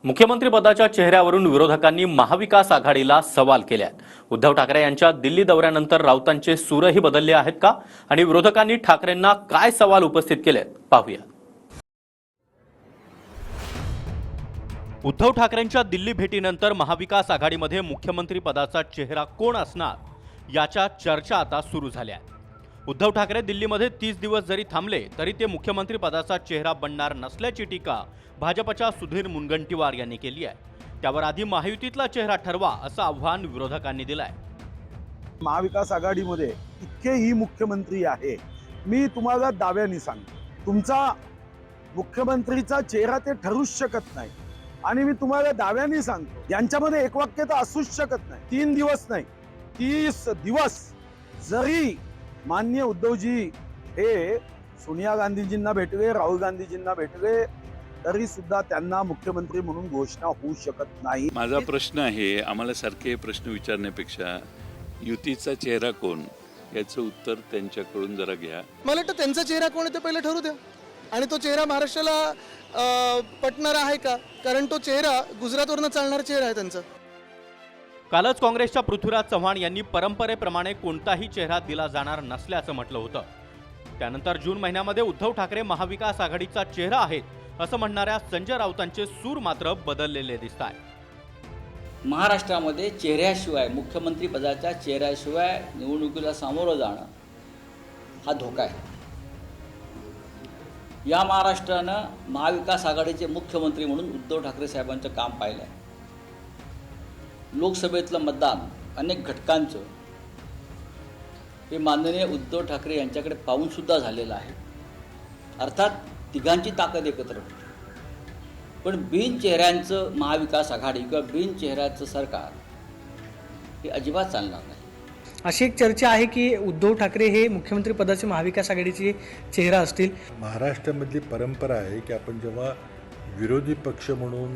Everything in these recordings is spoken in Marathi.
मुख्यमंत्री पदाच्या चेहऱ्यावरून विरोधकांनी महाविकास आघाडीला सवाल केले आहेत। उद्धव ठाकरे यांच्या दिल्ली दौऱ्यानंतर राऊतांचे सूरही बदलले आहेत का आणि विरोधकांनी ठाकरेंना काय सवाल उपस्थित केलेत पाहूया। उद्धव ठाकरेंच्या दिल्ली भेटीनंतर महाविकास आघाडीमध्ये मुख्यमंत्री पदाचा चेहरा कोण असणार याच्या चर्चा आता सुरू झाल्या आहेत। उद्धव ठाकरे दिल्लीमध्ये 30 दिवस जरी थांबले तरी ते मुख्यमंत्री पदाचा चेहरा बनणार नसल्याची टीका भाजपच्या सुधीर मुनगंटीवार यांनी केली आहे। त्यावर आधी महायुतीतला चेहरा ठरवा असं आव्हान विरोधकांनी दिलंय। महाविकास आघाडीमध्ये इतकेही मुख्यमंत्री आहे, मी तुम्हाला दाव्याने सांगतो तुमचा मुख्यमंत्रीचा चेहरा ते ठरूच शकत नाही। आणि मी तुम्हाला दाव्याने सांगतो यांच्यामध्ये एकवाक्यता असूच शकत नाही। 3 दिवस नाही 30 दिवस जरी माननीय उद्धवजी हे सोनिया गांधीजींना भेटले, राहुल गांधीजींना भेटले, तरी सुद्धा त्यांना मुख्यमंत्री म्हणून घोषणा होऊ शकत नाही। माझा प्रश्न आहे, आम्हाला सारखे प्रश्न विचारण्यापेक्षा युतीचा चेहरा कोण याचं उत्तर त्यांच्याकडून जरा घ्या। मला वाटतं त्यांचा चेहरा कोण आहे ते पहिले ठरू द्या आणि तो चेहरा महाराष्ट्राला पटणारा आहे का, कारण तो चेहरा गुजरातवरनं चालणारा चेहरा आहे त्यांचा। कालच काँग्रेसच्या पृथ्वीराज चव्हाण यांनी परंपरेप्रमाणे कोणताही चेहरा दिला जाणार नसल्याचं म्हटलं होतं। त्यानंतर जून महिन्यामध्ये उद्धव ठाकरे महाविकास आघाडीचा चेहरा आहेत असं म्हणणाऱ्या संजय राऊतांचे सूर मात्र बदललेले दिसतात। महाराष्ट्रामध्ये चेहऱ्याशिवाय, मुख्यमंत्री पदाच्या चेहऱ्याशिवाय निवडणुकीला सामोरं जाणं हा धोका आहे। या महाराष्ट्रानं महाविकास आघाडीचे मुख्यमंत्री म्हणून उद्धव ठाकरे साहेबांचं काम पाहिलं आहे। लोकसभेतलं मतदान अनेक घटकांचं हे माननीय उद्धव ठाकरे यांच्याकडे पाहून सुद्धा झालेलं आहे। अर्थात तिघांची ताकद एकत्र होती, पण बिन चेहऱ्यांचं महाविकास आघाडी किंवा बिन चेहऱ्याचं सरकार हे अजिबात चालणार नाही। अशी एक चर्चा आहे की उद्धव ठाकरे हे मुख्यमंत्री पदाचे महाविकास आघाडीचे चेहरा असतील। महाराष्ट्रामधली परंपरा आहे की आपण जेव्हा विरोधी पक्ष म्हणून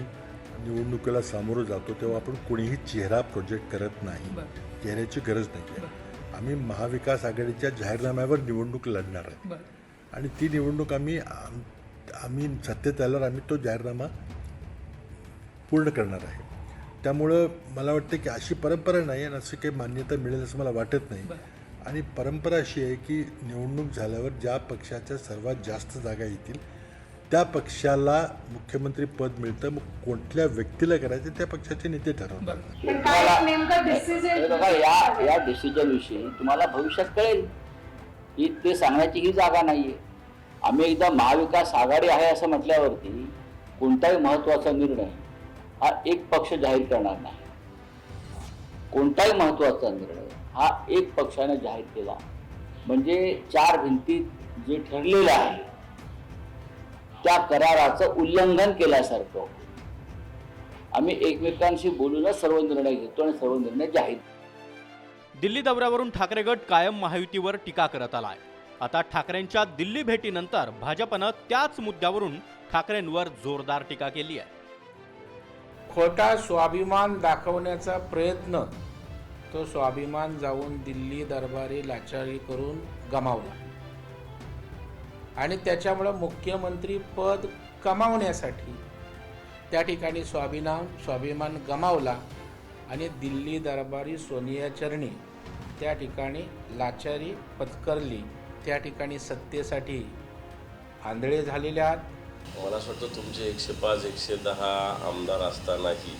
निवडणुकीला सामोरं जातो तेव्हा आपण कोणीही चेहरा प्रोजेक्ट करत नाही, चेहऱ्याची गरज नाही आहे। आम्ही महाविकास आघाडीच्या जाहीरनाम्यावर निवडणूक लढणार आहे आणि ती निवडणूक आम्ही सत्तेत आल्यावर आम्ही तो जाहीरनामा पूर्ण करणार आहे। त्यामुळं मला वाटतं की अशी परंपरा नाही आणि असं काही मान्यता मिळेल असं मला वाटत नाही। आणि परंपरा अशी आहे की निवडणूक झाल्यावर ज्या पक्षाच्या सर्वात जास्त जागा येतील त्या पक्षाला मुख्यमंत्री पद मिळतं। मग कुठल्या व्यक्तीला करायचं त्या पक्षाचे नेते ठरवतात। या डिसिजन विषयी तुम्हाला भविष्यात कळेल की ते सांगण्याची ही जागा नाहीये। आम्ही एकदा महाविकास आघाडी आहे असं म्हटल्यावरती कोणताही महत्त्वाचा निर्णय हा एक पक्ष जाहीर करणार नाही। कोणताही महत्त्वाचा निर्णय हा एक पक्षाने जाहीर केला म्हणजे 4 भिंतीत जे ठरलेलं आहे त्या कराराचं उल्लंघन केल्यासारखं। आम्ही एकमेकांशी बोलूनच सर्व निर्णय घेतो आणि सर्व निर्णय जाहीर। दिल्ली दौऱ्यावरून ठाकरे गट कायम महायुतीवर टीका करत आलाय। आता ठाकरेंच्या दिल्ली भेटीनंतर भाजपनं त्याच मुद्द्यावरून ठाकरेंवर जोरदार टीका केली आहे। खोटा स्वाभिमान दाखवण्याचा प्रयत्न तो स्वाभिमान जाऊन दिल्ली दरबारी लाचारी करून गमावला आणि त्याच्यामुळे मुख्यमंत्री पद कमावण्यासाठी त्या ठिकाणी स्वाभिमान गमावला आणि दिल्ली दरबारी सोनिया चरणी त्या ठिकाणी लाचारी पत्करली। त्या ठिकाणी सत्तेसाठी आंधळे झालेले आहात। मला असं वाटतं तुमचे 105 110 आमदार असतानाही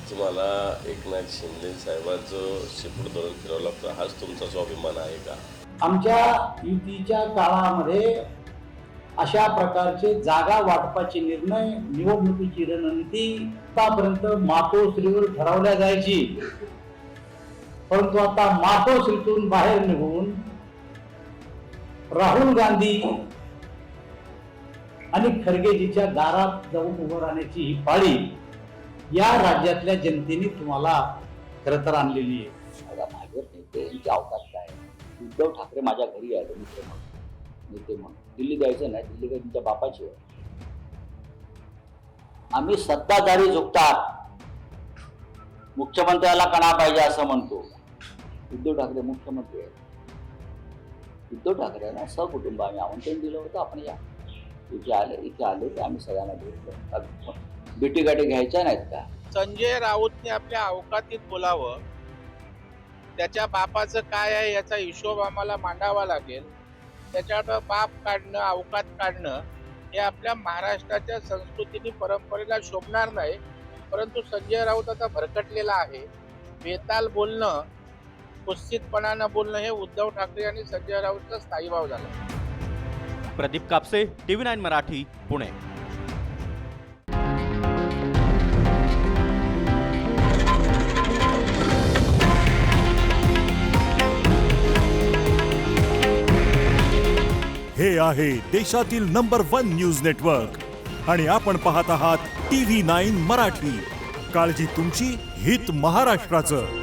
तुम्हाला एकनाथ शिंदे साहेबांचं शेपूट धरून फिरावं लागतं, हाच तुमचा स्वाभिमान आहे का? आमच्या युतीच्या काळामध्ये अशा प्रकारचे जागा वाटपाचे निर्णय, निवडणुकीची रणनीती आतापर्यंत मातोश्रीवर ठरवल्या जायची, परंतु आता मातोश्रीतून बाहेर निघून राहुल गांधी आणि खरगेजीच्या दारात जाऊन उभं राहण्याची ही पाळी या राज्यातल्या जनतेने तुम्हाला खरं तर आणलेली आहे। भाजप नेते अवकाश काय? उद्धव ठाकरे माझ्या घरी आले नेते म्हणून, दिल्ली द्यायचं नाही, दिल्ली काय तुमच्या बापाची आहे। आम्ही सत्ताधारी झुकतात, मुख्यमंत्र्याला कणा पाहिजे असं म्हणतो। उद्धव ठाकरे मुख्यमंत्री आहेत। उद्धव ठाकरेंना सहकुटुंब आम्ही आमंत्रण दिलं होतं, आपण या इथे आले तर आम्ही सगळ्यांना भेटलो। भेटीगाठी घ्यायच्या नाहीत का? संजय राऊतने आपल्या अवकातीत बोलावं, त्याच्या बापाचं काय आहे याचा हिशोब आम्हाला मांडावा लागेल. त्याच्यावर बाप काढणं, अवकात काढणं हे आपल्या महाराष्ट्राच्या संस्कृतीने परंपरेला शोभणार नाही. परंतु संजय राऊत आता भरकटलेला आहे. बेताल बोलणं, कुत्सितपणानं बोलणं हे उद्धव ठाकरे आणि संजय राऊतचा स्थायीभाव झाला. प्रदीप कापसे, TV9 मराठी, पुणे. हे आहे देशातील नंबर 1 न्यूज नेटवर्क आणि आपण पाहत आहात TV9 मराठी. काळजी तुमची, हित महाराष्ट्राचं.